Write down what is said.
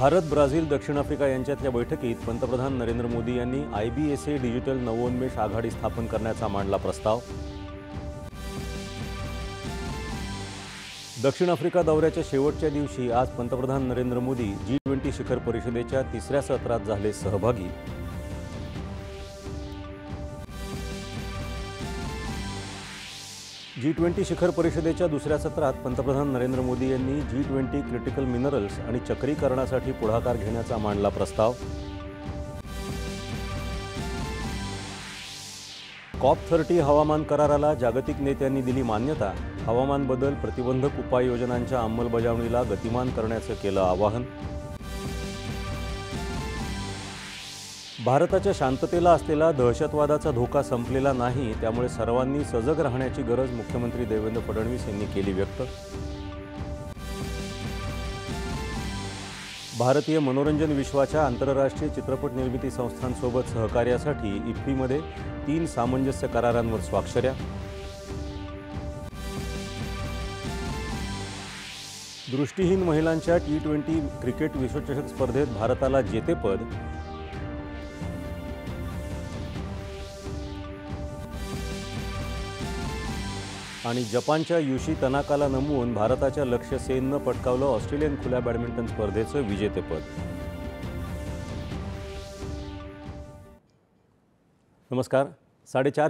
Bharat, Brazil, दक्षिण Africa यांच्यातल्या बैठकीत पंतप्रधान नरेंद्र मोदी यांनी IBSA डिजिटल नवोन्मेष आघाडी स्थापन करण्याचा मांडला प्रस्ताव। दक्षिण आफ्रिका दौऱ्याच्या शेवटच्या दिवशी आज पंतप्रधान नरेंद्र मोदी G20 शिखर परिषदेच्या तिसऱ्या सत्रात झाले सहभागी। G20 शिखर परिषदेच्या दुसऱ्या सत्रात पंतप्रधान नरेंद्र मोदी यांनी G20 क्रिटिकल मिनरल्स आणि चक्रीकरणासाठी पुढाकार घेण्याचा मांडला प्रस्ताव। COP30 हवामान कराराला जागतिक नेत्यांनी दिली मान्यता। हवामान बदल प्रतिबंधक उपाययोजनांच्या अंमलबजावणीला गतिमान करण्याचं केलं आवाहन। भारताच्या शांततेला असलेला दहशतवादाचा धोका संपलेला नाही, त्यामुळे सर्वांनी सजग राहण्याची गरज मुख्यमंत्री देवेंद्र फडणवीस यांनी केली व्यक्त। भारतीय मनोरंजन विश्वाच्या आंतरराष्ट्रीय चित्रपट निर्मिती संस्थांसोबत सहकार्यासाठी IFFIमध्ये 3 सामंजस्य करारांवर स्वाक्षऱ्या। दृष्टिहीन महिलांच्या T20 क्रिकेट विश्वचषक स्पर्धेत भारताला जेतेपद। आणि जपानच्या युशी तनाकाला नमवून भारताच्या लक्ष्य सेननं पटकावलं ऑस्ट्रेलियन खुल्या बॅडमिंटन स्पर्धेचं विजेतेपद। नमस्कार, 4:30